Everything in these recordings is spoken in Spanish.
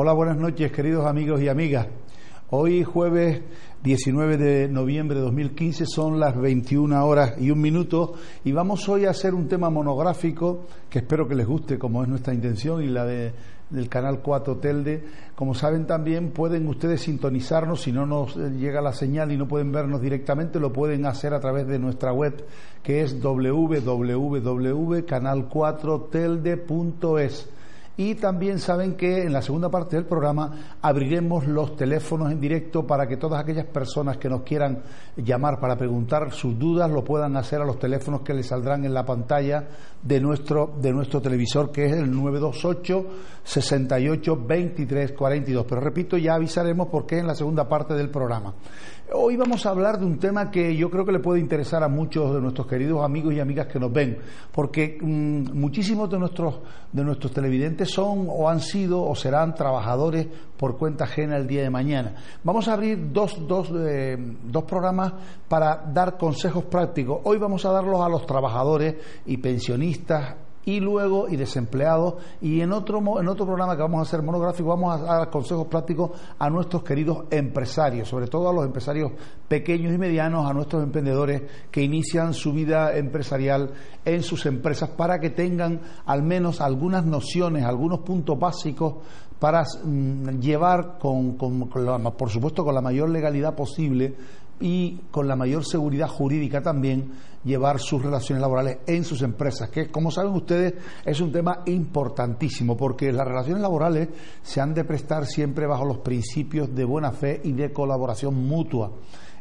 Hola, buenas noches, queridos amigos y amigas. Hoy, jueves 19 de noviembre de 2015, son las 21 horas y 1 minuto y vamos hoy a hacer un tema monográfico que espero que les guste, como es nuestra intención, y la del Canal 4 Telde. Como saben, también pueden ustedes sintonizarnos. Si no nos llega la señal y no pueden vernos directamente, lo pueden hacer a través de nuestra web, que es www.canal4telde.es. Y también saben que en la segunda parte del programa abriremos los teléfonos en directo para que todas aquellas personas que nos quieran llamar para preguntar sus dudas lo puedan hacer a los teléfonos que les saldrán en la pantalla de nuestro televisor, que es el 928 68 23 42. Pero repito, ya avisaremos porque es en la segunda parte del programa. Hoy vamos a hablar de un tema que yo creo que le puede interesar a muchos de nuestros queridos amigos y amigas que nos ven, porque muchísimos de nuestros televidentes son o han sido o serán trabajadores por cuenta ajena el día de mañana. Vamos a abrir dos programas para dar consejos prácticos. Hoy vamos a darlos a los trabajadores y pensionistas y desempleados, y en otro programa que vamos a hacer monográfico vamos a dar consejos prácticos a nuestros queridos empresarios, sobre todo a los empresarios pequeños y medianos, a nuestros emprendedores que inician su vida empresarial en sus empresas, para que tengan al menos algunas nociones, algunos puntos básicos para llevar por supuesto con la mayor legalidad posible y con la mayor seguridad jurídica también, llevar sus relaciones laborales en sus empresas, que, como saben ustedes, es un tema importantísimo, porque las relaciones laborales se han de prestar siempre bajo los principios de buena fe y de colaboración mutua.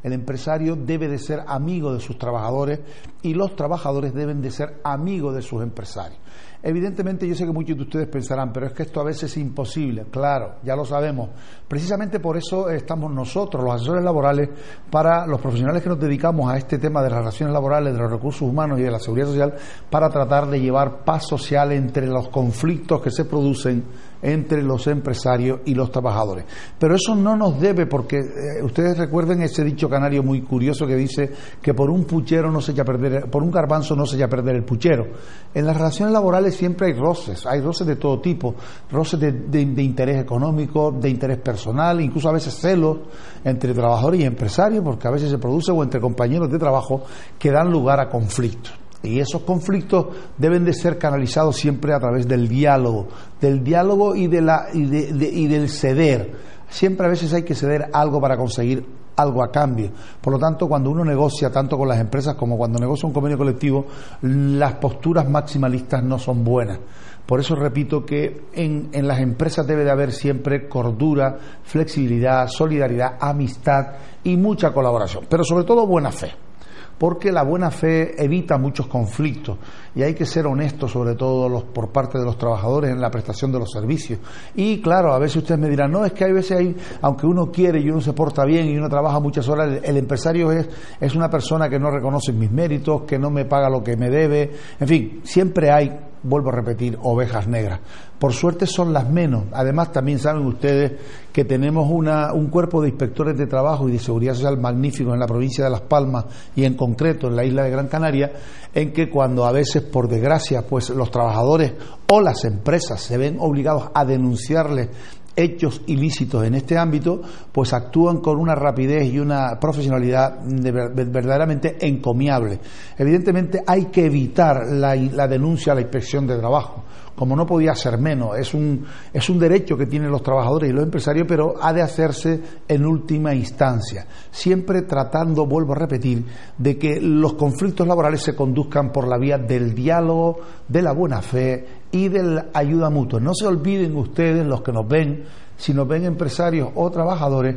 El empresario debe de ser amigo de sus trabajadores y los trabajadores deben de ser amigos de sus empresarios. Evidentemente, yo sé que muchos de ustedes pensarán, pero es que esto a veces es imposible. Claro, ya lo sabemos. Precisamente por eso estamos nosotros, los asesores laborales, para los profesionales que nos dedicamos a este tema de las relaciones laborales, de los recursos humanos y de la seguridad social, para tratar de llevar paz social entre los conflictos que se producen entre los empresarios y los trabajadores. Pero eso no nos debe, porque ustedes recuerden ese dicho canario muy curioso que dice que por un puchero no se echa a perder, por un garbanzo no se echa a perder el puchero. En las relaciones laborales siempre hay roces de todo tipo, roces de interés económico, de interés personal, incluso a veces celos entre trabajadores y empresarios, porque a veces se produce, o entre compañeros de trabajo, que dan lugar a conflictos. Y esos conflictos deben de ser canalizados siempre a través del diálogo y del ceder. Siempre a veces hay que ceder algo para conseguir algo a cambio. Por lo tanto, cuando uno negocia, tanto con las empresas como cuando negocia un convenio colectivo, las posturas maximalistas no son buenas. Por eso repito que en las empresas debe de haber siempre cordura, flexibilidad, solidaridad, amistad y mucha colaboración, pero sobre todo buena fe, porque la buena fe evita muchos conflictos y hay que ser honestos, sobre todo por parte de los trabajadores, en la prestación de los servicios. Y claro, a veces ustedes me dirán, no, es que hay veces, aunque uno quiere y uno se porta bien y uno trabaja muchas horas, el empresario es una persona que no reconoce mis méritos, que no me paga lo que me debe, en fin, siempre hay, vuelvo a repetir, ovejas negras. Por suerte son las menos. Además, también saben ustedes que tenemos un cuerpo de inspectores de trabajo y de seguridad social magnífico en la provincia de Las Palmas y en concreto en la isla de Gran Canaria, en que cuando a veces, por desgracia, pues los trabajadores o las empresas se ven obligados a denunciarles hechos ilícitos en este ámbito, pues actúan con una rapidez y una profesionalidad verdaderamente encomiable. Evidentemente hay que evitar la denuncia a la inspección de trabajo, como no podía ser menos. Es un derecho que tienen los trabajadores y los empresarios, pero ha de hacerse en última instancia, siempre tratando, vuelvo a repetir, de que los conflictos laborales se conduzcan por la vía del diálogo, de la buena fe y de la ayuda mutua. No se olviden ustedes, los que nos ven, si nos ven empresarios o trabajadores,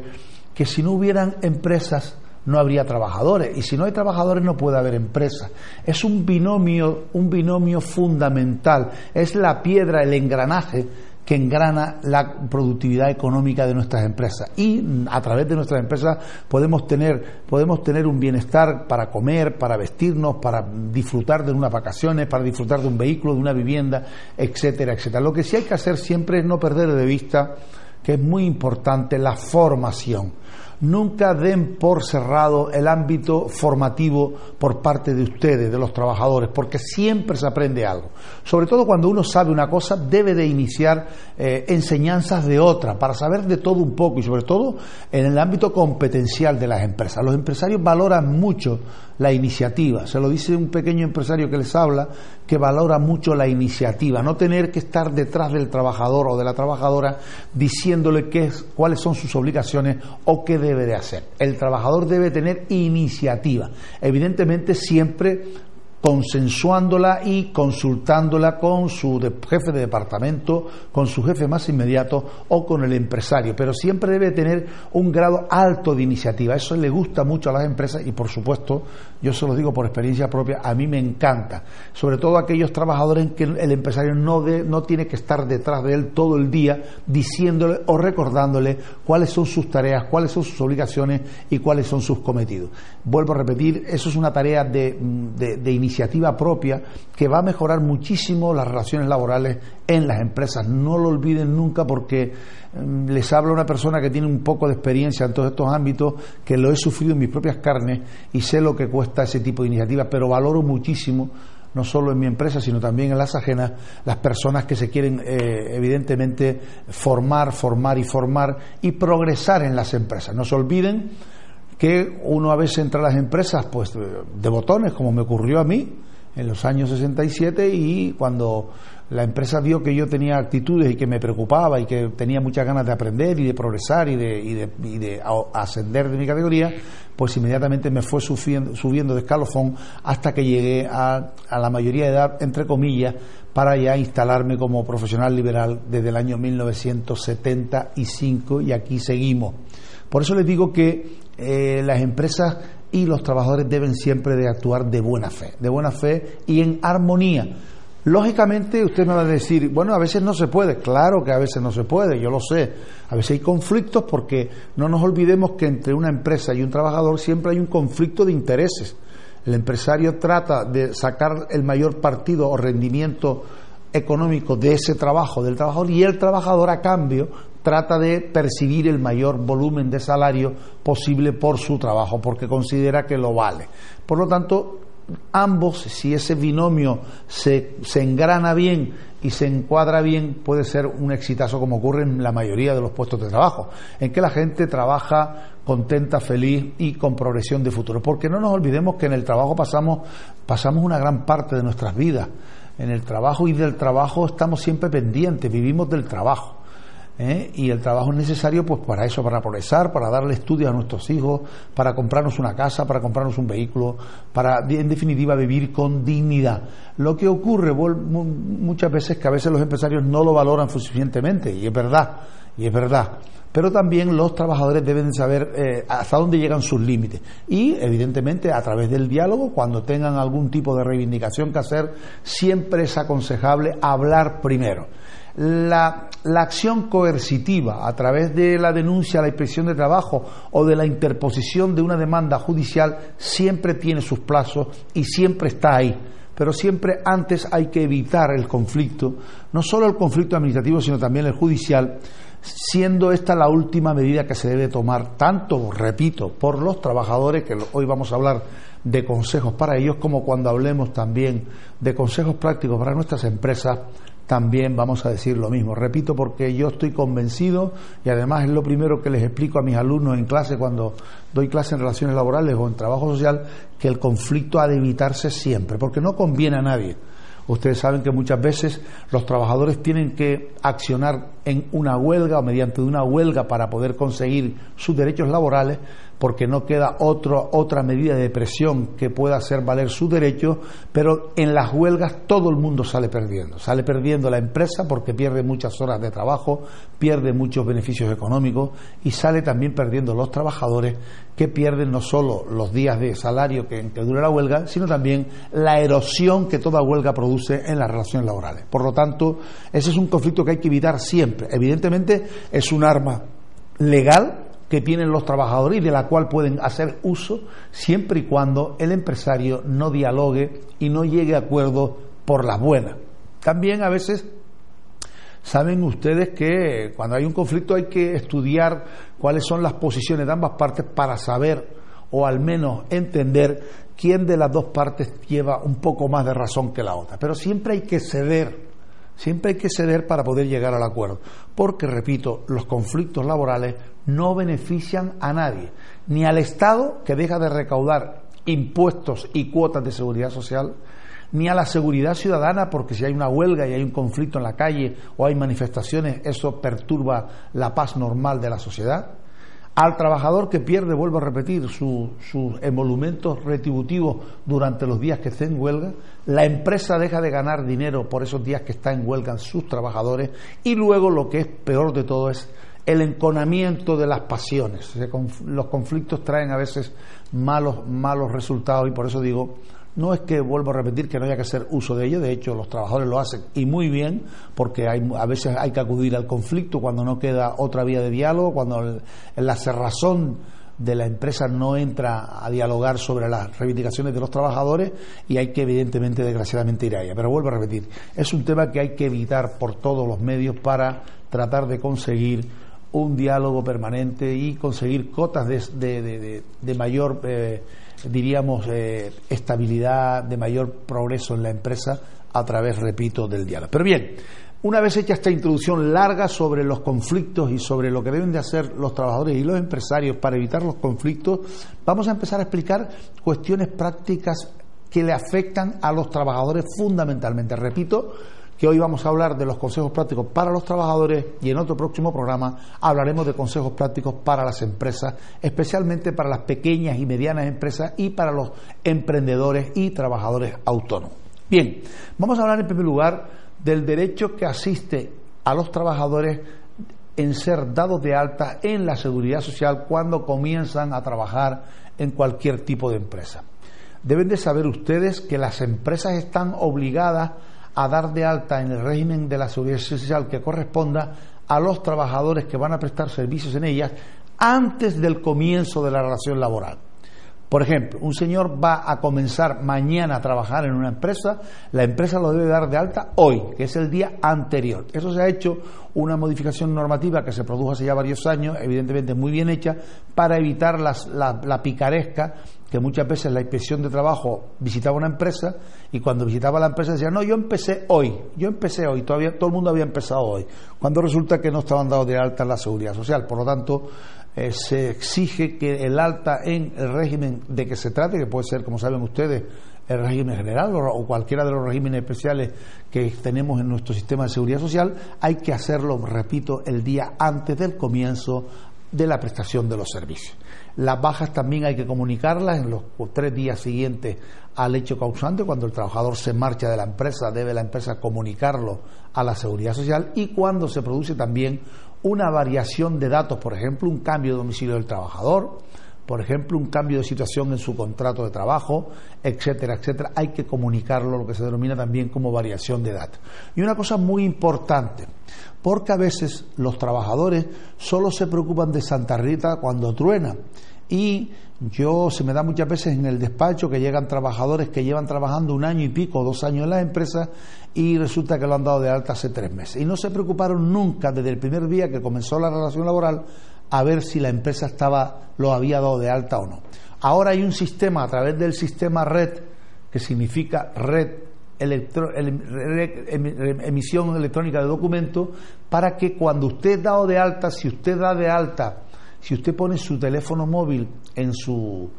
que si no hubieran empresas no habría trabajadores, y si no hay trabajadores no puede haber empresas. Es un binomio fundamental, es la piedra, el engranaje que engrana la productividad económica de nuestras empresas, y a través de nuestras empresas podemos tener un bienestar para comer, para vestirnos, para disfrutar de unas vacaciones, para disfrutar de un vehículo, de una vivienda, etcétera, etcétera. Lo que sí hay que hacer siempre es no perder de vista que es muy importante la formación. nunca den por cerrado el ámbito formativo por parte de ustedes, de los trabajadores, porque siempre se aprende algo. Sobre todo cuando uno sabe una cosa, debe de iniciar enseñanzas de otra, para saber de todo un poco, y sobre todo en el ámbito competencial de las empresas. Los empresarios valoran mucho la iniciativa, se lo dice un pequeño empresario que les habla, que valora mucho la iniciativa, no tener que estar detrás del trabajador o de la trabajadora diciéndole cuáles son sus obligaciones o qué debe de hacer. El trabajador debe tener iniciativa, evidentemente siempre consensuándola y consultándola con su jefe de departamento, con su jefe más inmediato o con el empresario, pero siempre debe tener un grado alto de iniciativa. Eso le gusta mucho a las empresas y, por supuesto, yo se lo digo por experiencia propia, a mí me encanta, sobre todo aquellos trabajadores en que el empresario no tiene que estar detrás de él todo el día diciéndole o recordándole cuáles son sus tareas, cuáles son sus obligaciones y cuáles son sus cometidos. Vuelvo a repetir, eso es una tarea de iniciativa propia que va a mejorar muchísimo las relaciones laborales en las empresas. No lo olviden nunca, porque les habla una persona que tiene un poco de experiencia en todos estos ámbitos, que lo he sufrido en mis propias carnes y sé lo que cuesta ese tipo de iniciativas, pero valoro muchísimo, no solo en mi empresa, sino también en las ajenas, las personas que se quieren evidentemente formar y progresar en las empresas. No se olviden que uno a veces entra a las empresas pues de botones, como me ocurrió a mí en los años 67, y cuando la empresa vio que yo tenía actitudes y que me preocupaba y que tenía muchas ganas de aprender y de progresar y de ascender de mi categoría, pues inmediatamente me fue subiendo de escalafón hasta que llegué a la mayoría de edad, entre comillas, para ya instalarme como profesional liberal desde el año 1975, y aquí seguimos. Por eso les digo que las empresas y los trabajadores deben siempre de actuar de buena fe y en armonía. Lógicamente usted me va a decir, bueno, a veces no se puede. Claro que a veces no se puede, yo lo sé. A veces hay conflictos, porque no nos olvidemos que entre una empresa y un trabajador siempre hay un conflicto de intereses. El empresario trata de sacar el mayor partido o rendimiento económico de ese trabajo del trabajador, y el trabajador, a cambio, trata de percibir el mayor volumen de salario posible por su trabajo, porque considera que lo vale. Por lo tanto, ambos, si ese binomio se engrana bien y se encuadra bien, puede ser un exitazo, como ocurre en la mayoría de los puestos de trabajo, en que la gente trabaja contenta, feliz y con progresión de futuro. Porque no nos olvidemos que en el trabajo pasamos una gran parte de nuestras vidas. En el trabajo y del trabajo estamos siempre pendientes, vivimos del trabajo. Y el trabajo es necesario pues para eso, para progresar, para darle estudios a nuestros hijos, para comprarnos una casa, para comprarnos un vehículo, para, en definitiva, vivir con dignidad. Lo que ocurre muchas veces es que a veces los empresarios no lo valoran suficientemente, y es verdad, pero también los trabajadores deben saber hasta dónde llegan sus límites, y evidentemente a través del diálogo, cuando tengan algún tipo de reivindicación que hacer, siempre es aconsejable hablar primero. La acción coercitiva a través de la denuncia a la Inspección de Trabajo o de la interposición de una demanda judicial siempre tiene sus plazos y siempre está ahí, pero siempre antes hay que evitar el conflicto, no solo el conflicto administrativo sino también el judicial, siendo esta la última medida que se debe tomar, tanto, repito, por los trabajadores, que hoy vamos a hablar de consejos para ellos, como cuando hablemos también de consejos prácticos para nuestras empresas. También vamos a decir lo mismo. Repito, porque yo estoy convencido, y además es lo primero que les explico a mis alumnos en clase cuando doy clase en relaciones laborales o en trabajo social, que el conflicto ha de evitarse siempre, porque no conviene a nadie. Ustedes saben que muchas veces los trabajadores tienen que accionar en una huelga o mediante una huelga para poder conseguir sus derechos laborales, porque no queda otra medida de presión que pueda hacer valer sus derechos, pero en las huelgas todo el mundo sale perdiendo la empresa, porque pierde muchas horas de trabajo, pierde muchos beneficios económicos, y sale también perdiendo los trabajadores, que pierden no solo los días de salario que dura la huelga, sino también la erosión que toda huelga produce en las relaciones laborales. Por lo tanto, ese es un conflicto que hay que evitar siempre. Evidentemente es un arma legal que tienen los trabajadores y de la cual pueden hacer uso siempre y cuando el empresario no dialogue y no llegue a acuerdos por las buenas. También a veces Saben ustedes que cuando hay un conflicto hay que estudiar cuáles son las posiciones de ambas partes para saber, o al menos entender, quién de las dos partes lleva un poco más de razón que la otra. Pero siempre hay que ceder para poder llegar al acuerdo, porque, repito, los conflictos laborales no benefician a nadie, ni al Estado, que deja de recaudar impuestos y cuotas de seguridad social, ni a la seguridad ciudadana, porque si hay una huelga y hay un conflicto en la calle o hay manifestaciones, eso perturba la paz normal de la sociedad. Al trabajador que pierde, vuelvo a repetir, sus emolumentos retributivos durante los días que esté en huelga, la empresa deja de ganar dinero por esos días que está en huelga sus trabajadores, y luego, lo que es peor de todo, es el enconamiento de las pasiones. Los conflictos traen a veces malos resultados, y por eso digo, no es que, vuelvo a repetir, que no haya que hacer uso de ello. De hecho, los trabajadores lo hacen, y muy bien, porque a veces hay que acudir al conflicto cuando no queda otra vía de diálogo, cuando la cerrazón de la empresa no entra a dialogar sobre las reivindicaciones de los trabajadores, y hay que, evidentemente, desgraciadamente, ir a ella. Pero vuelvo a repetir, es un tema que hay que evitar por todos los medios para tratar de conseguir un diálogo permanente y conseguir cotas de mayor estabilidad, de mayor progreso en la empresa a través, repito, del diálogo. Pero bien, una vez hecha esta introducción larga sobre los conflictos y sobre lo que deben de hacer los trabajadores y los empresarios para evitar los conflictos, vamos a empezar a explicar cuestiones prácticas que le afectan a los trabajadores fundamentalmente. Repito que hoy vamos a hablar de los consejos prácticos para los trabajadores, y en otro próximo programa hablaremos de consejos prácticos para las empresas, especialmente para las pequeñas y medianas empresas y para los emprendedores y trabajadores autónomos. Bien, vamos a hablar en primer lugar del derecho que asiste a los trabajadores en ser dados de alta en la Seguridad Social cuando comienzan a trabajar en cualquier tipo de empresa. Deben de saber ustedes que las empresas están obligadas a dar de alta en el régimen de la Seguridad Social que corresponda a los trabajadores que van a prestar servicios en ellas antes del comienzo de la relación laboral. Por ejemplo, un señor va a comenzar mañana a trabajar en una empresa, la empresa lo debe dar de alta hoy, que es el día anterior. Eso se ha hecho una modificación normativa que se produjo hace ya varios años, evidentemente muy bien hecha, para evitar la picaresca, que muchas veces la inspección de trabajo visitaba una empresa y cuando visitaba la empresa decía, no, yo empecé hoy, todavía todo el mundo había empezado hoy, cuando resulta que no estaban dados de alta en la Seguridad Social. Por lo tanto, se exige que el alta en el régimen de que se trate, que puede ser, como saben ustedes, el régimen general o cualquiera de los regímenes especiales que tenemos en nuestro sistema de seguridad social, hay que hacerlo, repito, el día antes del comienzo de la prestación de los servicios. Las bajas también hay que comunicarlas en los 3 días siguientes al hecho causante. Cuando el trabajador se marcha de la empresa, debe la empresa comunicarlo a la Seguridad Social, y cuando se produce también una variación de datos, por ejemplo, un cambio de domicilio del trabajador, por ejemplo, un cambio de situación en su contrato de trabajo, etcétera, etcétera, hay que comunicarlo, lo que se denomina también como variación de datos. Y una cosa muy importante, porque a veces los trabajadores solo se preocupan de Santa Rita cuando truena, y se me da muchas veces en el despacho que llegan trabajadores que llevan trabajando 1 año y pico, 2 años en la empresa, y resulta que lo han dado de alta hace 3 meses. Y no se preocuparon nunca desde el primer día que comenzó la relación laboral a ver si la empresa lo había dado de alta o no. Ahora hay un sistema, a través del sistema RED, que significa emisión electrónica de documentos, para que cuando usted es dado de alta, si usted pone su teléfono móvil en su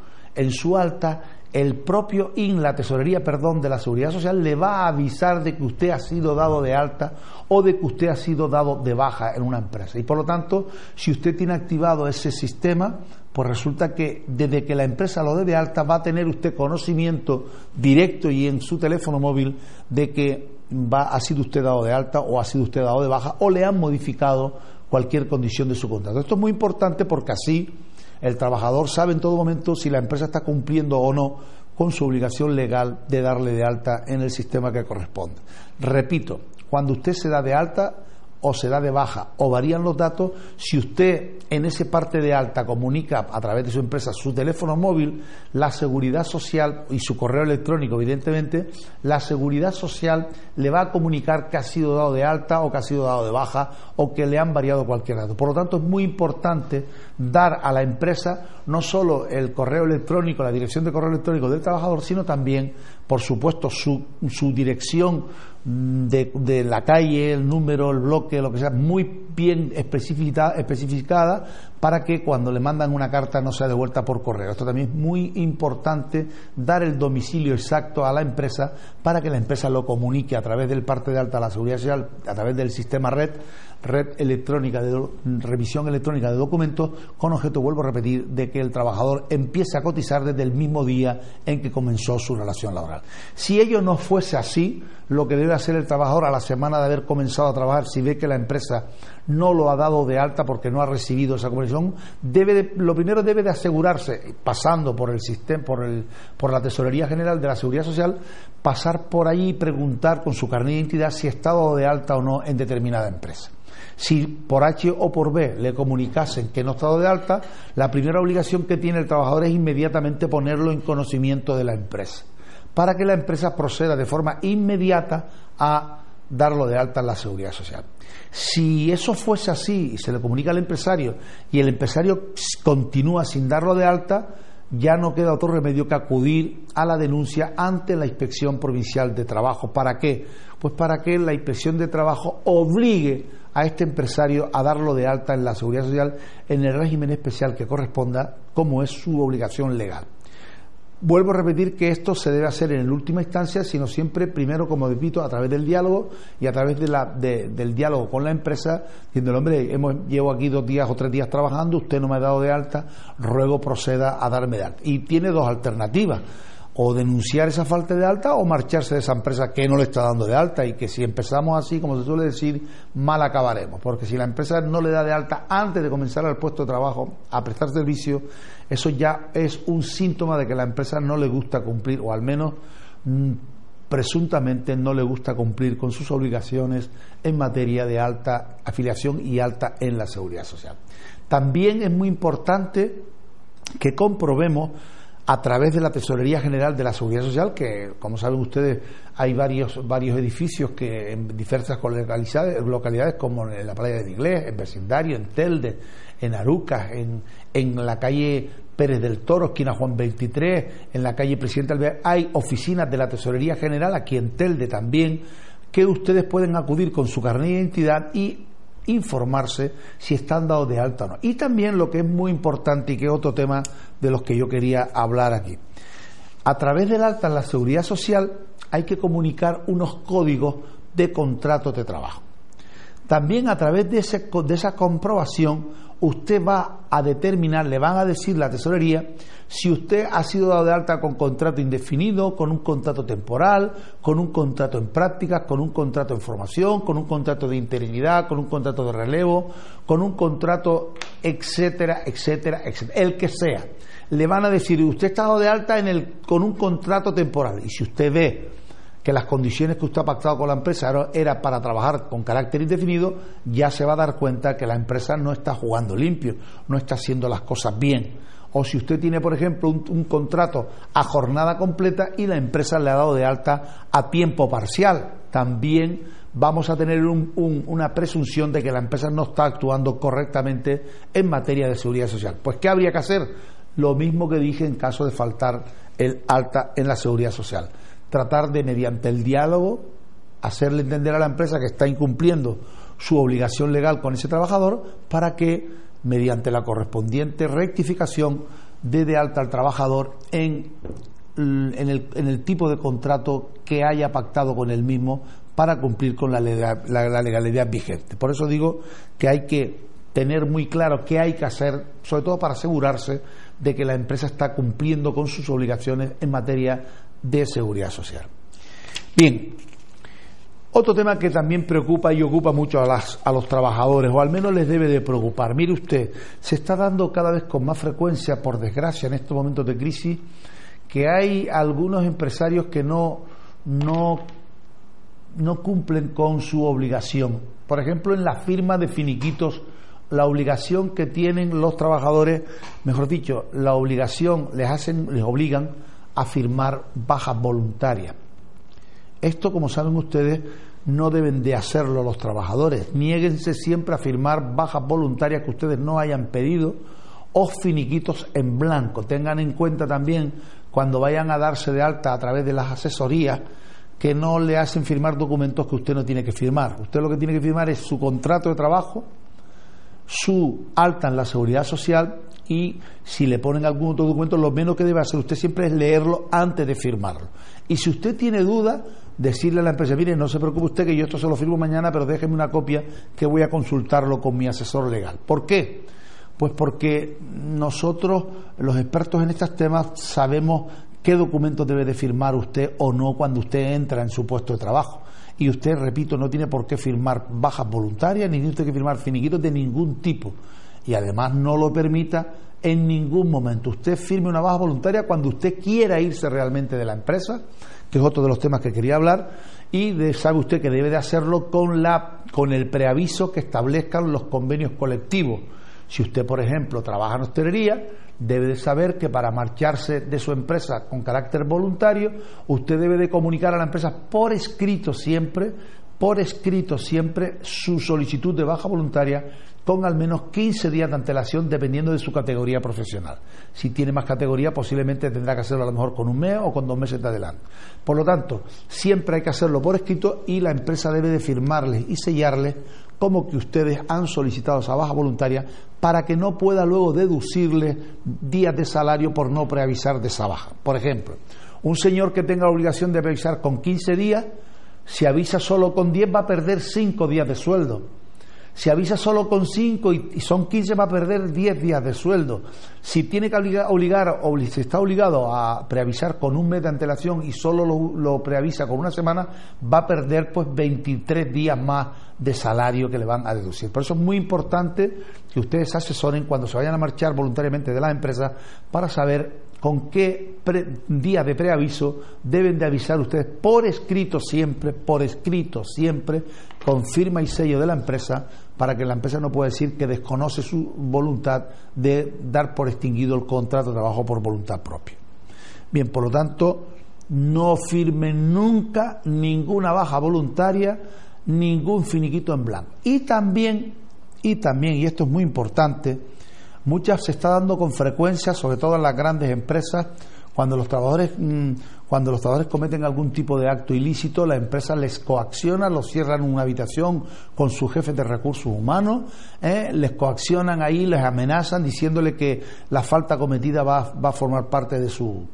alta, el propio la tesorería de la Seguridad Social le va a avisar de que usted ha sido dado de alta o de que usted ha sido dado de baja en una empresa. Y por lo tanto, si usted tiene activado ese sistema, pues resulta que desde que la empresa lo dé de alta va a tener usted conocimiento directo y en su teléfono móvil de que ha sido usted dado de alta o ha sido usted dado de baja o le han modificado cualquier condición de su contrato. Esto es muy importante porque así el trabajador sabe en todo momento si la empresa está cumpliendo o no con su obligación legal de darle de alta en el sistema que corresponde. Repito, cuando usted se da de alta, o se da de baja o varían los datos, si usted en ese parte de alta comunica a través de su empresa su teléfono móvil, la Seguridad Social y su correo electrónico, evidentemente, la Seguridad Social le va a comunicar que ha sido dado de alta o que ha sido dado de baja o que le han variado cualquier dato. Por lo tanto, es muy importante dar a la empresa no solo el correo electrónico, la dirección de correo electrónico del trabajador, sino también, por supuesto, su dirección de la calle, el número, el bloque, lo que sea, muy bien especificada para que cuando le mandan una carta no sea devuelta por correo. Esto también es muy importante, dar el domicilio exacto a la empresa para que la empresa lo comunique a través del parte de alta a la Seguridad Social, a través del sistema red electrónica de revisión electrónica de documentos, con objeto, vuelvo a repetir, de que el trabajador empiece a cotizar desde el mismo día en que comenzó su relación laboral. Si ello no fuese así, lo que debe hacer el trabajador a la semana de haber comenzado a trabajar, si ve que la empresa no lo ha dado de alta porque no ha recibido esa comunicación, lo primero debe de asegurarse, pasando por el sistema, por la Tesorería General de la Seguridad Social, pasar por allí y preguntar con su carnet de identidad si está dado de alta o no en determinada empresa. Si por H o por B le comunicasen que no está dado de alta, la primera obligación que tiene el trabajador es inmediatamente ponerlo en conocimiento de la empresa, para que la empresa proceda de forma inmediata a darlo de alta en la Seguridad Social. Si eso fuese así y se le comunica al empresario y el empresario continúa sin darlo de alta, ya no queda otro remedio que acudir a la denuncia ante la Inspección Provincial de Trabajo. ¿Para qué? Pues para que la Inspección de Trabajo obligue a este empresario a darlo de alta en la Seguridad Social en el régimen especial que corresponda, como es su obligación legal. Vuelvo a repetir que esto se debe hacer en última instancia, sino siempre, primero, como repito, a través del diálogo y a través del diálogo con la empresa, diciendo, hombre, llevo aquí 2 días o 3 días trabajando, usted no me ha dado de alta, ruego proceda a darme de alta. Y tiene 2 alternativas: o denunciar esa falta de alta o marcharse de esa empresa que no le está dando de alta, y que si empezamos así, como se suele decir, mal acabaremos, porque si la empresa no le da de alta antes de comenzar al puesto de trabajo a prestar servicio, eso ya es un síntoma de que la empresa no le gusta cumplir, o al menos presuntamente no le gusta cumplir con sus obligaciones en materia de alta afiliación y alta en la Seguridad Social. También es muy importante que comprobemos a través de la Tesorería General de la Seguridad Social, que, como saben ustedes, hay varios edificios que en diversas localidades, como en la playa de Inglés, en Vecindario, en Telde, en Arucas, en la calle Pérez del Toro, esquina Juan 23, en la calle Presidente Alvear, hay oficinas de la Tesorería General, aquí en Telde también, que ustedes pueden acudir con su carnet de identidad y informarse si están dados de alta o no. Y también lo que es muy importante, y que es otro tema de los que yo quería hablar aquí, a través del alta en la Seguridad Social hay que comunicar unos códigos de contratos de trabajo. También a través de esa comprobación usted va a determinar, le van a decir la tesorería, si usted ha sido dado de alta con contrato indefinido, con un contrato temporal, con un contrato en prácticas, con un contrato en formación, con un contrato de interinidad, con un contrato de relevo, con un contrato, etcétera, etcétera, etcétera, el que sea. Le van a decir, usted está dado de alta con un contrato temporal, y si usted ve que las condiciones que usted ha pactado con la empresa era para trabajar con carácter indefinido, ya se va a dar cuenta que la empresa no está jugando limpio, no está haciendo las cosas bien. O si usted tiene, por ejemplo, un contrato a jornada completa y la empresa le ha dado de alta a tiempo parcial, también vamos a tener una presunción de que la empresa no está actuando correctamente en materia de seguridad social. Pues, ¿qué habría que hacer? Lo mismo que dije en caso de faltar el alta en la seguridad social. Tratar de, mediante el diálogo, hacerle entender a la empresa que está incumpliendo su obligación legal con ese trabajador, para que, mediante la correspondiente rectificación, dé de alta al trabajador en el tipo de contrato que haya pactado con él mismo, para cumplir con la legalidad vigente. Por eso digo que hay que tener muy claro qué hay que hacer, sobre todo para asegurarse de que la empresa está cumpliendo con sus obligaciones en materia de seguridad social. Bien, otro tema que también preocupa y ocupa mucho a los trabajadores, o al menos les debe de preocupar. Mire usted, se está dando cada vez con más frecuencia, por desgracia, en estos momentos de crisis, que hay algunos empresarios que no cumplen con su obligación. Por ejemplo, en la firma de finiquitos, la obligación que tienen los trabajadores, mejor dicho, la obligación les obligan a firmar bajas voluntarias. Esto, como saben ustedes, no deben de hacerlo los trabajadores. Niéguense siempre a firmar bajas voluntarias que ustedes no hayan pedido o finiquitos en blanco. Tengan en cuenta también, cuando vayan a darse de alta a través de las asesorías, que no le hacen firmar documentos que usted no tiene que firmar. Usted lo que tiene que firmar es su contrato de trabajo, su alta en la Seguridad Social, y si le ponen algún otro documento, lo menos que debe hacer usted siempre es leerlo antes de firmarlo. Y si usted tiene duda, decirle a la empresa: mire, no se preocupe usted, que yo esto se lo firmo mañana, pero déjeme una copia que voy a consultarlo con mi asesor legal. ¿Por qué? Pues porque nosotros, los expertos en estos temas, sabemos qué documentos debe de firmar usted o no cuando usted entra en su puesto de trabajo. Y usted, repito, no tiene por qué firmar bajas voluntarias, ni tiene usted que firmar finiquitos de ningún tipo. Y además no lo permita en ningún momento. Usted firme una baja voluntaria cuando usted quiera irse realmente de la empresa, que es otro de los temas que quería hablar, y sabe usted que debe de hacerlo con el preaviso que establezcan los convenios colectivos. Si usted, por ejemplo, trabaja en hostelería, debe de saber que para marcharse de su empresa con carácter voluntario, usted debe de comunicar a la empresa por escrito siempre su solicitud de baja voluntaria con al menos 15 días de antelación, dependiendo de su categoría profesional. Si tiene más categoría, posiblemente tendrá que hacerlo a lo mejor con un mes o con 2 meses de adelanto. Por lo tanto, siempre hay que hacerlo por escrito, y la empresa debe de firmarles y sellarles como que ustedes han solicitado esa baja voluntaria, para que no pueda luego deducirle días de salario por no preavisar de esa baja. Por ejemplo, un señor que tenga la obligación de preavisar con 15 días, si avisa solo con 10 va a perder 5 días de sueldo. Si avisa solo con 5 y son 15, va a perder 10 días de sueldo. Si tiene que si está obligado a preavisar con un mes de antelación y solo lo preavisa con una semana, va a perder pues 23 días más de salario que le van a deducir. Por eso es muy importante que ustedes se asesoren cuando se vayan a marchar voluntariamente de la empresa, para saber con qué día de preaviso deben de avisar ustedes por escrito siempre, con firma y sello de la empresa, para que la empresa no pueda decir que desconoce su voluntad de dar por extinguido el contrato de trabajo por voluntad propia. Bien, por lo tanto, no firmen nunca ninguna baja voluntaria, ningún finiquito en blanco. Y también, y esto es muy importante, se está dando con frecuencia, sobre todo en las grandes empresas, cuando los trabajadores cometen algún tipo de acto ilícito, la empresa les coacciona, los cierran en una habitación con sus jefes de recursos humanos, les coaccionan ahí, les amenazan diciéndole que la falta cometida va a formar parte de su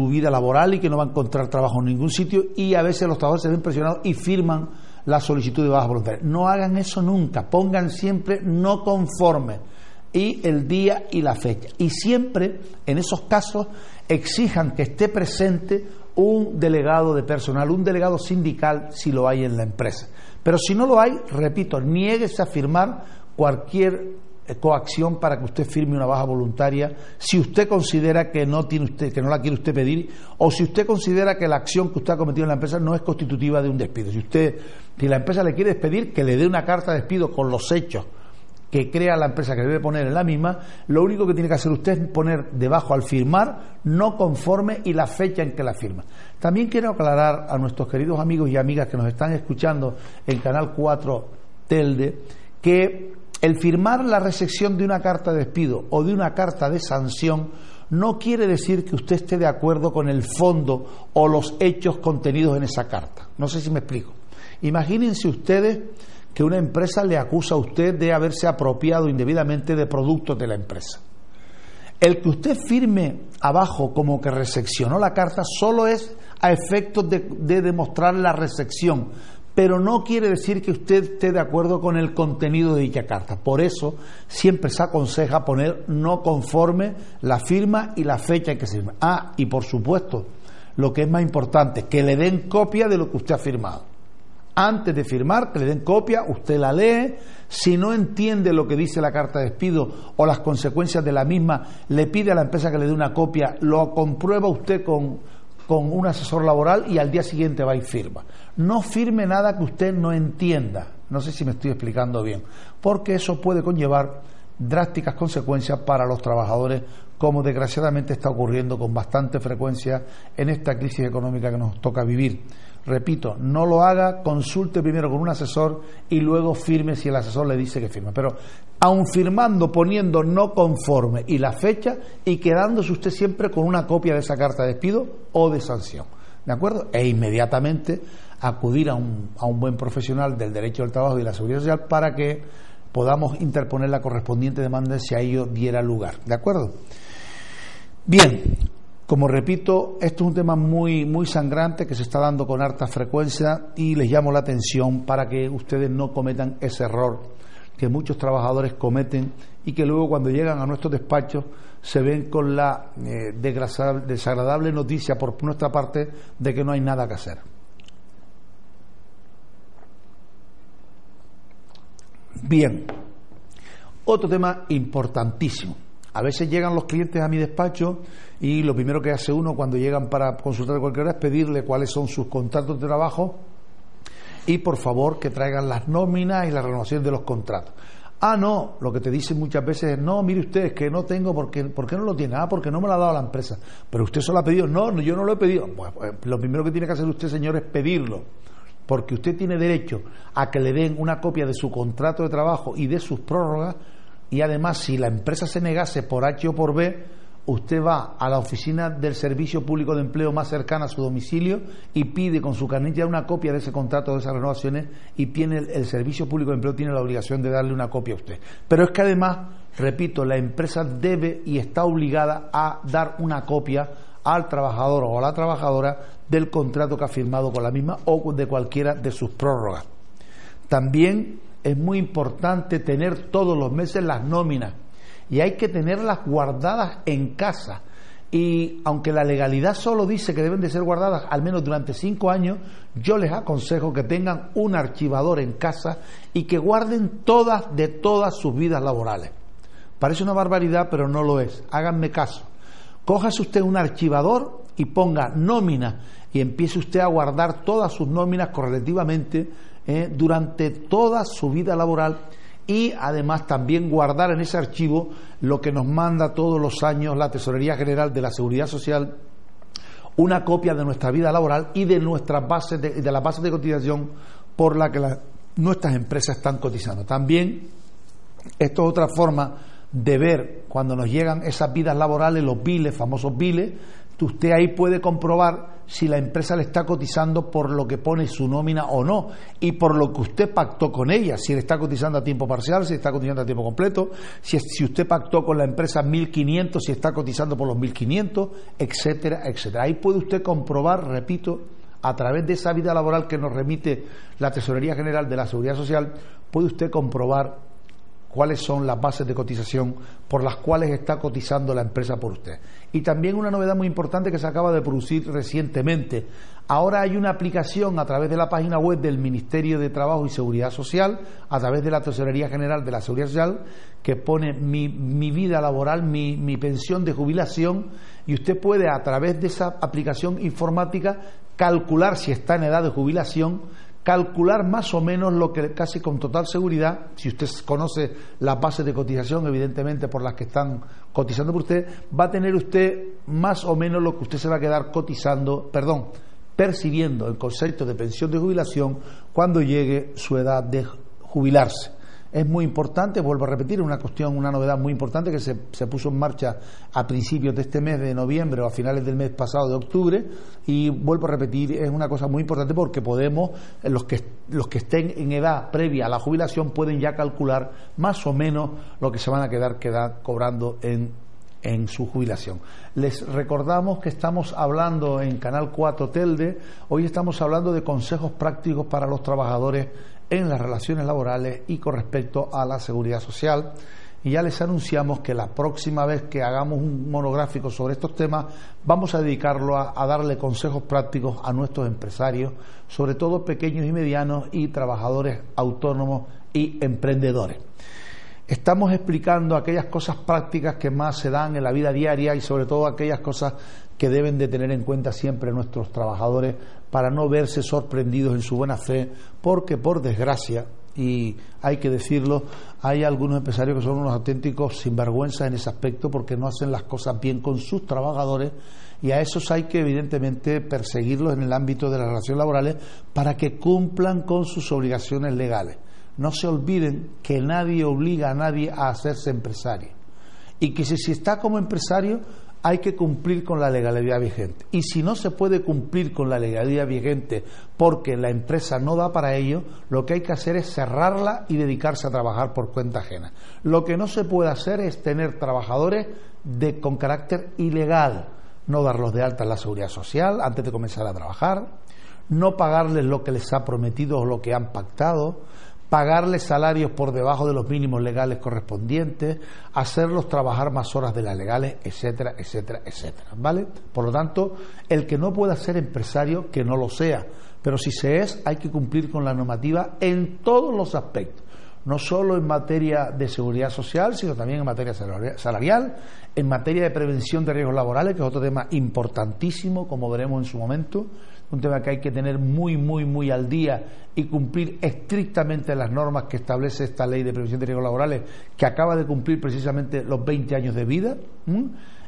vida laboral y que no va a encontrar trabajo en ningún sitio, y a veces los trabajadores se ven presionados y firman la solicitud de baja voluntaria. No hagan eso nunca, pongan siempre no conforme y el día y la fecha, y siempre en esos casos exijan que esté presente un delegado de personal, un delegado sindical, si lo hay en la empresa. Pero si no lo hay, repito, niéguese a firmar cualquier coacción para que usted firme una baja voluntaria, si usted considera que no la quiere usted pedir, o si usted considera que la acción que usted ha cometido en la empresa no es constitutiva de un despido. Si la empresa le quiere despedir, que le dé una carta de despido con los hechos que crea la empresa que debe poner en la misma. Lo único que tiene que hacer usted es poner debajo al firmar no conforme y la fecha en que la firma. También quiero aclarar a nuestros queridos amigos y amigas que nos están escuchando en Canal 4 Telde, que el firmar la recepción de una carta de despido o de una carta de sanción no quiere decir que usted esté de acuerdo con el fondo o los hechos contenidos en esa carta. No sé si me explico. Imagínense ustedes que una empresa le acusa a usted de haberse apropiado indebidamente de productos de la empresa. El que usted firme abajo como que recepcionó la carta solo es a efectos de demostrar la recepción, pero no quiere decir que usted esté de acuerdo con el contenido de dicha carta. Por eso siempre se aconseja poner no conforme la firma y la fecha en que se firma. Y por supuesto, lo que es más importante, que le den copia de lo que usted ha firmado. Antes de firmar, que le den copia, usted la lee. Si no entiende lo que dice la carta de despido o las consecuencias de la misma, le pide a la empresa que le dé una copia, lo comprueba usted con un asesor laboral y al día siguiente va y firma. No firme nada que usted no entienda, No sé si me estoy explicando bien, porque eso puede conllevar drásticas consecuencias para los trabajadores, como desgraciadamente está ocurriendo con bastante frecuencia en esta crisis económica que nos toca vivir. Repito, no lo haga, consulte primero con un asesor y luego firme si el asesor le dice que firme. Pero aun firmando, poniendo no conforme y la fecha, y quedándose usted siempre con una copia de esa carta de despido o de sanción, ¿de acuerdo? E inmediatamente acudir a un buen profesional del derecho del trabajo y de la seguridad social para que podamos interponer la correspondiente demanda si a ello diera lugar, ¿de acuerdo? Bien, como repito, esto es un tema muy sangrante que se está dando con harta frecuencia y les llamo la atención para que ustedes no cometan ese error que muchos trabajadores cometen y que luego cuando llegan a nuestros despachos se ven con la desagradable noticia por nuestra parte de que no hay nada que hacer. Bien, otro tema importantísimo. A veces llegan los clientes a mi despacho y lo primero que hace uno cuando llegan para consultar cualquier hora es pedirle cuáles son sus contratos de trabajo y por favor que traigan las nóminas y la renovación de los contratos. Ah, no, lo que te dicen muchas veces es, no, mire usted, es que no tengo, ¿por qué no lo tiene? Ah, porque no me lo ha dado la empresa. Pero usted solo ha pedido. No, yo no lo he pedido. Pues, lo primero que tiene que hacer usted, señor, es pedirlo, porque usted tiene derecho a que le den una copia de su contrato de trabajo y de sus prórrogas. Y además, si la empresa se negase por H o por B, usted va a la oficina del Servicio Público de Empleo más cercana a su domicilio y pide con su carnilla una copia de ese contrato, de esas renovaciones, y el Servicio Público de Empleo tiene la obligación de darle una copia a usted. Pero es que además, repito, la empresa debe y está obligada a dar una copia al trabajador o a la trabajadora del contrato que ha firmado con la misma o de cualquiera de sus prórrogas. También es muy importante tener todos los meses las nóminas y hay que tenerlas guardadas en casa, y aunque la legalidad solo dice que deben de ser guardadas al menos durante 5 años, yo les aconsejo que tengan un archivador en casa y que guarden todas sus vidas laborales. Parece una barbaridad, pero no lo es. Háganme caso. Cójase usted un archivador y ponga nómina y empiece usted a guardar todas sus nóminas correlativamente durante toda su vida laboral, y además también guardar en ese archivo lo que nos manda todos los años la Tesorería General de la Seguridad Social, una copia de nuestra vida laboral y de nuestras bases de las bases de cotización por la que nuestras empresas están cotizando. También esto es otra forma de ver cuando nos llegan esas vidas laborales, los biles, famosos biles. Usted ahí puede comprobar si la empresa le está cotizando por lo que pone su nómina o no, y por lo que usted pactó con ella, si le está cotizando a tiempo parcial, si está cotizando a tiempo completo, si usted pactó con la empresa 1.500, si está cotizando por los 1.500, etcétera, etcétera. Ahí puede usted comprobar, repito, a través de esa vida laboral que nos remite la Tesorería General de la Seguridad Social, puede usted comprobar cuáles son las bases de cotización por las cuales está cotizando la empresa por usted. Y también una novedad muy importante que se acaba de producir recientemente. Ahora hay una aplicación a través de la página web del Ministerio de Trabajo y Seguridad Social, a través de la Tesorería General de la Seguridad Social, que pone mi vida laboral, mi pensión de jubilación, y usted puede a través de esa aplicación informática calcular si está en edad de jubilación, calcular más o menos lo que casi con total seguridad, si usted conoce las bases de cotización evidentemente por las que están cotizando por usted, va a tener usted más o menos lo que usted se va a quedar percibiendo en concepto de pensión de jubilación cuando llegue su edad de jubilarse. Es muy importante, vuelvo a repetir, una novedad muy importante que se puso en marcha a principios de este mes de noviembre o a finales del mes pasado de octubre, y vuelvo a repetir, es una cosa muy importante porque podemos, los que estén en edad previa a la jubilación pueden ya calcular más o menos lo que se van a quedar cobrando en su jubilación. Les recordamos que estamos hablando en Canal 4 Telde, hoy estamos hablando de consejos prácticos para los trabajadores en las relaciones laborales y con respecto a la seguridad social, y ya les anunciamos que la próxima vez que hagamos un monográfico sobre estos temas vamos a dedicarlo a darle consejos prácticos a nuestros empresarios, sobre todo pequeños y medianos y trabajadores autónomos y emprendedores. Estamos explicando aquellas cosas prácticas que más se dan en la vida diaria y sobre todo aquellas cosas que deben de tener en cuenta siempre nuestros trabajadores para no verse sorprendidos en su buena fe, porque por desgracia y hay que decirlo, hay algunos empresarios que son unos auténticos sinvergüenzas en ese aspecto porque no hacen las cosas bien con sus trabajadores, y a esos hay que evidentemente perseguirlos en el ámbito de las relaciones laborales para que cumplan con sus obligaciones legales. No se olviden que nadie obliga a nadie a hacerse empresario, y que si está como empresario hay que cumplir con la legalidad vigente, y si no se puede cumplir con la legalidad vigente porque la empresa no da para ello, lo que hay que hacer es cerrarla y dedicarse a trabajar por cuenta ajena. Lo que no se puede hacer es tener trabajadores con carácter ilegal, no darlos de alta en la seguridad social antes de comenzar a trabajar, no pagarles lo que les ha prometido o lo que han pactado, pagarles salarios por debajo de los mínimos legales correspondientes, hacerlos trabajar más horas de las legales, etcétera, etcétera, etcétera, ¿vale? Por lo tanto, el que no pueda ser empresario, que no lo sea, pero si se es, hay que cumplir con la normativa en todos los aspectos, no solo en materia de seguridad social, sino también en materia salarial, en materia de prevención de riesgos laborales, que es otro tema importantísimo, como veremos en su momento, un tema que hay que tener muy, muy, muy al día y cumplir estrictamente las normas que establece esta ley de prevención de riesgos laborales, que acaba de cumplir precisamente los 20 años de vida,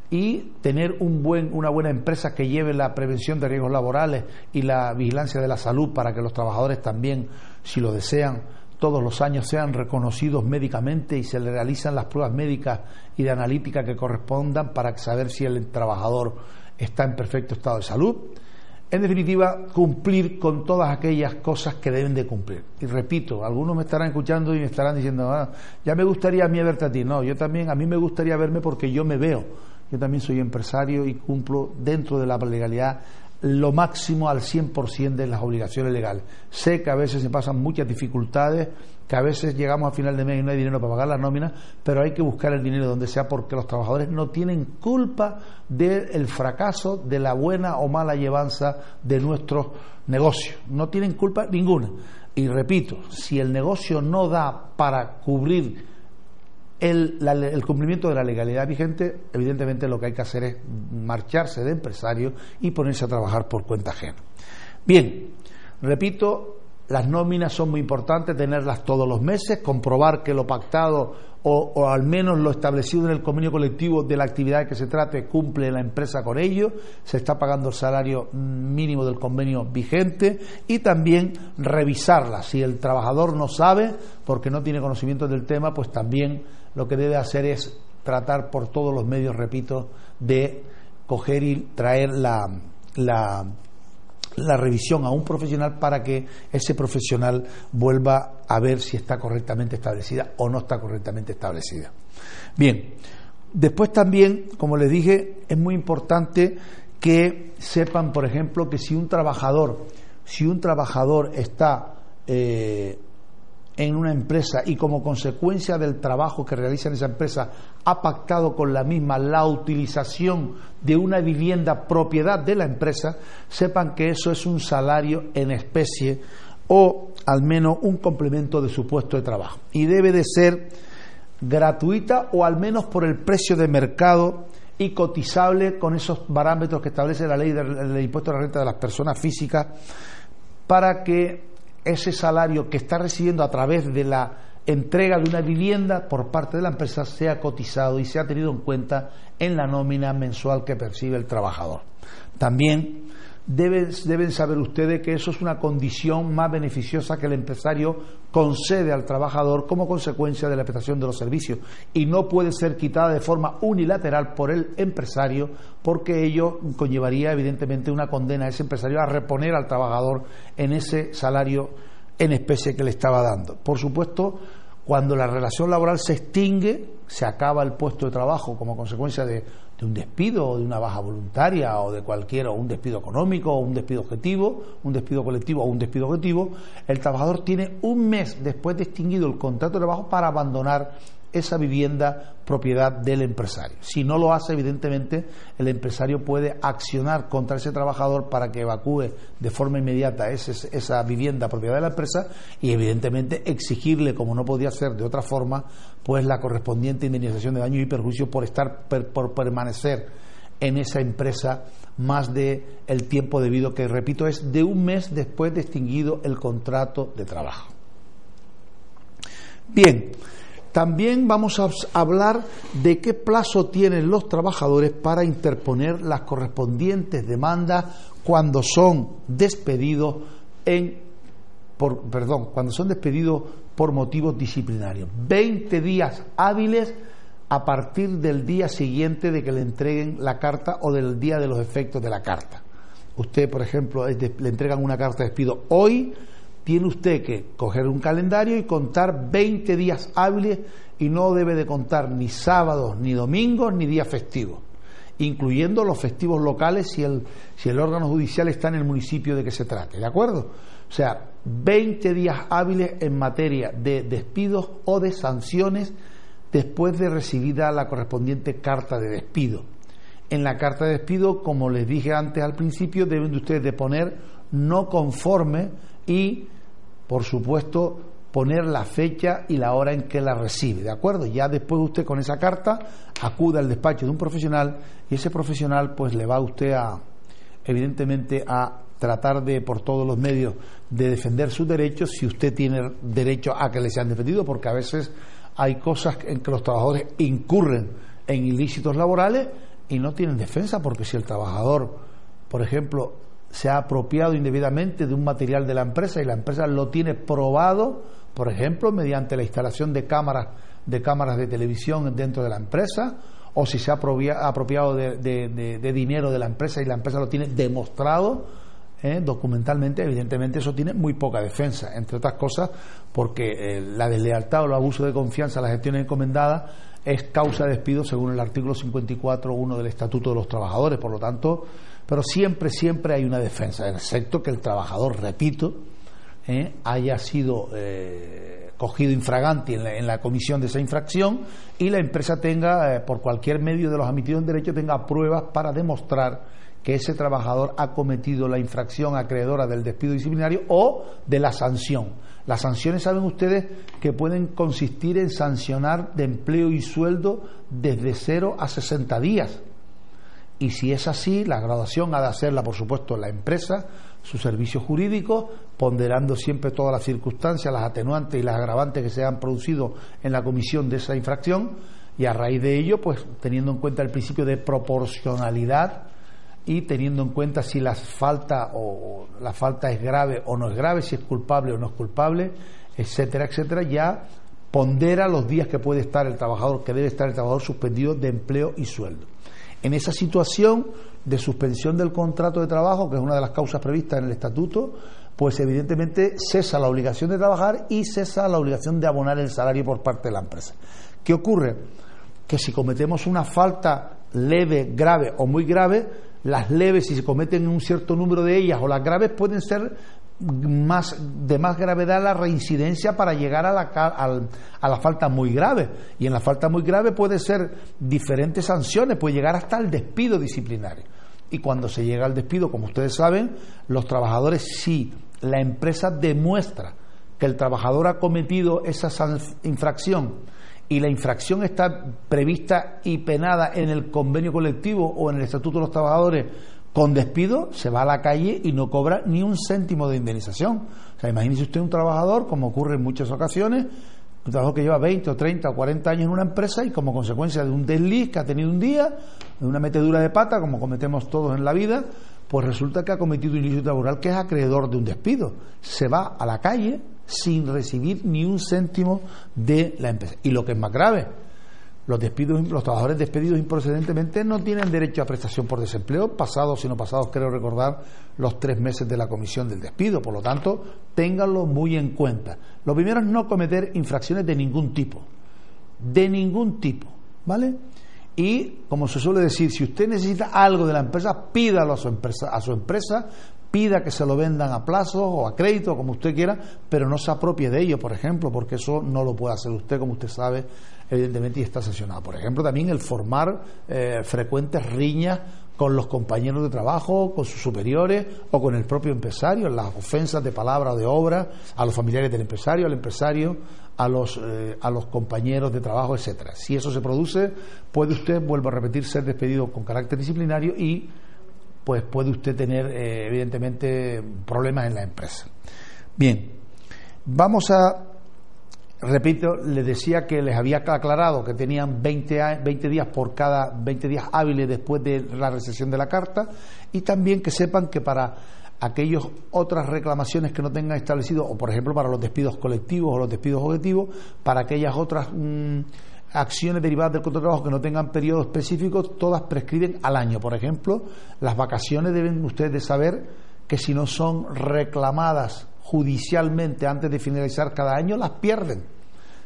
y tener una buena empresa que lleve la prevención de riesgos laborales y la vigilancia de la salud para que los trabajadores también, si lo desean, todos los años sean reconocidos médicamente y se le realizan las pruebas médicas y de analítica que correspondan para saber si el trabajador está en perfecto estado de salud. En definitiva, cumplir con todas aquellas cosas que deben de cumplir. Y repito, algunos me estarán escuchando y me estarán diciendo, ya me gustaría a mí verte a ti. No, yo también, a mí me gustaría verme porque yo me veo. Yo también soy empresario y cumplo dentro de la legalidad lo máximo al 100% de las obligaciones legales. Sé que a veces se pasan muchas dificultades, que a veces llegamos a final de mes y no hay dinero para pagar las nóminas, pero hay que buscar el dinero donde sea, porque los trabajadores no tienen culpa del fracaso, de la buena o mala llevanza de nuestros negocios. No tienen culpa ninguna. Y repito, si el negocio no da para cubrir el cumplimiento de la legalidad vigente, evidentemente lo que hay que hacer es marcharse de empresario y ponerse a trabajar por cuenta ajena. Bien, repito, las nóminas son muy importantes, tenerlas todos los meses, comprobar que lo pactado o al menos lo establecido en el convenio colectivo de la actividad que se trate cumple la empresa con ello, se está pagando el salario mínimo del convenio vigente, y también revisarla. Si el trabajador no sabe, porque no tiene conocimiento del tema, pues también lo que debe hacer es tratar por todos los medios, repito, de coger y traer la revisión a un profesional para que ese profesional vuelva a ver si está correctamente establecida o no está correctamente establecida. Bien, después también, como les dije, es muy importante que sepan, por ejemplo, que si un trabajador está en una empresa y como consecuencia del trabajo que realiza en esa empresa ha pactado con la misma la utilización de una vivienda propiedad de la empresa, sepan que eso es un salario en especie o al menos un complemento de su puesto de trabajo, y debe de ser gratuita o al menos por el precio de mercado y cotizable con esos parámetros que establece la ley del impuesto a la renta de las personas físicas, para que ese salario que está recibiendo a través de la entrega de una vivienda por parte de la empresa sea cotizado y sea tenido en cuenta en la nómina mensual que percibe el trabajador. También deben saber ustedes que eso es una condición más beneficiosa que el empresario concede al trabajador como consecuencia de la prestación de los servicios, y no puede ser quitada de forma unilateral por el empresario, porque ello conllevaría evidentemente una condena a ese empresario a reponer al trabajador en ese salario en especie que le estaba dando. Por supuesto, cuando la relación laboral se extingue, se acaba el puesto de trabajo como consecuencia de un despido o de una baja voluntaria o de cualquiera, o un despido económico o un despido objetivo, un despido colectivo o un despido objetivo, el trabajador tiene un mes después de extinguido el contrato de trabajo para abandonar esa vivienda propiedad del empresario. Si no lo hace, evidentemente el empresario puede accionar contra ese trabajador para que evacúe de forma inmediata esa vivienda propiedad de la empresa, y evidentemente exigirle, como no podía ser de otra forma, pues la correspondiente indemnización de daños y perjuicios por permanecer en esa empresa más de el tiempo debido, que repito es de un mes después de extinguido el contrato de trabajo. Bien, también vamos a hablar de qué plazo tienen los trabajadores para interponer las correspondientes demandas cuando son despedidos cuando son despedidos por motivos disciplinarios. 20 días hábiles a partir del día siguiente de que le entreguen la carta o del día de los efectos de la carta. Usted, por ejemplo, le entregan una carta de despido hoy, tiene usted que coger un calendario y contar 20 días hábiles, y no debe de contar ni sábados, ni domingos, ni días festivos, incluyendo los festivos locales si el órgano judicial está en el municipio de que se trate, ¿de acuerdo? O sea, 20 días hábiles en materia de despidos o de sanciones después de recibida la correspondiente carta de despido. En la carta de despido, como les dije antes al principio, deben de ustedes de poner no conforme y, por supuesto, poner la fecha y la hora en que la recibe, ¿de acuerdo? Ya después usted con esa carta acude al despacho de un profesional y ese profesional pues le va a usted evidentemente a tratar de, por todos los medios, de defender sus derechos, si usted tiene derecho a que le sean defendidos, porque a veces hay cosas en que los trabajadores incurren en ilícitos laborales y no tienen defensa, porque si el trabajador, por ejemplo, se ha apropiado indebidamente de un material de la empresa y la empresa lo tiene probado, por ejemplo, mediante la instalación de cámaras de televisión dentro de la empresa, o si se ha apropiado de dinero de la empresa y la empresa lo tiene demostrado documentalmente, evidentemente eso tiene muy poca defensa, entre otras cosas porque la deslealtad o el abuso de confianza en las gestiones encomendadas es causa de despido según el artículo 54.1 del Estatuto de los Trabajadores. Por lo tanto, pero siempre hay una defensa, excepto que el trabajador, repito, haya sido cogido infraganti en la comisión de esa infracción y la empresa tenga, por cualquier medio de los admitidos en derecho, tenga pruebas para demostrar que ese trabajador ha cometido la infracción acreedora del despido disciplinario o de la sanción. Las sanciones, saben ustedes, que pueden consistir en sancionar de empleo y sueldo desde 0 a 60 días. Y si es así, la graduación ha de hacerla, por supuesto, la empresa, su servicio jurídico, ponderando siempre todas las circunstancias, las atenuantes y las agravantes que se han producido en la comisión de esa infracción, y a raíz de ello, pues teniendo en cuenta el principio de proporcionalidad y teniendo en cuenta si la falta es grave o no es grave, si es culpable o no es culpable, etcétera, etcétera, ya pondera los días que puede estar el trabajador, que debe estar el trabajador suspendido de empleo y sueldo. En esa situación de suspensión del contrato de trabajo, que es una de las causas previstas en el Estatuto, pues evidentemente cesa la obligación de trabajar y cesa la obligación de abonar el salario por parte de la empresa. ¿Qué ocurre? Que si cometemos una falta leve, grave o muy grave, las leves, si se cometen un cierto número de ellas, o las graves, pueden ser de más gravedad la reincidencia para llegar a la falta muy grave, y en la falta muy grave puede ser diferentes sanciones, puede llegar hasta el despido disciplinario. Y cuando se llega al despido, como ustedes saben, los trabajadores, si la empresa demuestra que el trabajador ha cometido esa infracción y la infracción está prevista y penada en el convenio colectivo o en el Estatuto de los Trabajadores con despido, se va a la calle y no cobra ni un céntimo de indemnización. O sea, imagínese usted un trabajador, como ocurre en muchas ocasiones, un trabajador que lleva 20 o 30 o 40 años en una empresa y como consecuencia de un desliz que ha tenido un día, de una metedura de pata, como cometemos todos en la vida, pues resulta que ha cometido un ilícito laboral que es acreedor de un despido. Se va a la calle sin recibir ni un céntimo de la empresa. Y lo que es más grave, los trabajadores despedidos improcedentemente no tienen derecho a prestación por desempleo, pasados y no pasados, creo recordar, los 3 meses de la comisión del despido. Por lo tanto, ténganlo muy en cuenta. Lo primero es no cometer infracciones de ningún tipo, ¿vale? Y, como se suele decir, si usted necesita algo de la empresa, pídalo a su empresa, pida que se lo vendan a plazo o a crédito, como usted quiera, pero no se apropie de ello, por ejemplo, porque eso no lo puede hacer usted, como usted sabe, evidentemente, y está sancionado. Por ejemplo, también el formar frecuentes riñas con los compañeros de trabajo, con sus superiores o con el propio empresario, las ofensas de palabra o de obra a los familiares del empresario, al empresario, a los compañeros de trabajo, etcétera. Si eso se produce, puede usted, vuelvo a repetir, ser despedido con carácter disciplinario y pues puede usted tener evidentemente problemas en la empresa. Bien, vamos a repito, les decía que les había aclarado que tenían 20 días por cada 20 días hábiles después de la recepción de la carta, y también que sepan que para aquellas otras reclamaciones que no tengan establecido, o por ejemplo para los despidos colectivos o los despidos objetivos, para aquellas otras acciones derivadas del contrato de trabajo que no tengan periodo específico, todas prescriben al año. Por ejemplo, las vacaciones, deben ustedes de saber que si no son reclamadas judicialmente antes de finalizar cada año, las pierden.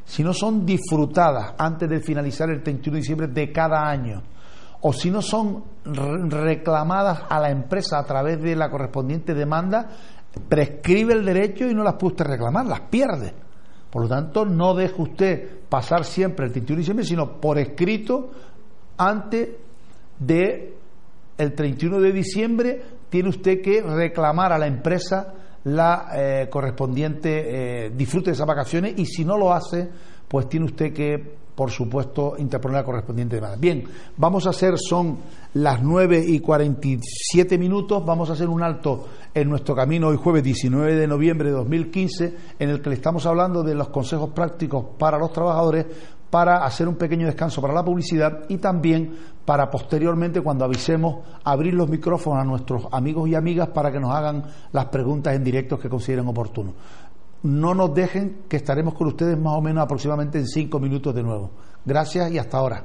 Si no son disfrutadas antes de finalizar el 31 de diciembre de cada año, o si no son reclamadas a la empresa a través de la correspondiente demanda, prescribe el derecho y no las puede usted reclamar, las pierde. Por lo tanto, no deje usted pasar siempre el 31 de diciembre, sino por escrito, antes de el 31 de diciembre, tiene usted que reclamar a la empresa la correspondiente disfrute de esas vacaciones, y si no lo hace, pues tiene usted que, por supuesto, interponer la correspondiente demanda. Bien, son las 9:47, vamos a hacer un alto en nuestro camino hoy jueves 19 de noviembre de 2015, en el que le estamos hablando de los consejos prácticos para los trabajadores, para hacer un pequeño descanso para la publicidad y también para posteriormente, cuando avisemos, abrir los micrófonos a nuestros amigos y amigas para que nos hagan las preguntas en directo que consideren oportuno. No nos dejen, que estaremos con ustedes más o menos aproximadamente en 5 minutos de nuevo. Gracias y hasta ahora.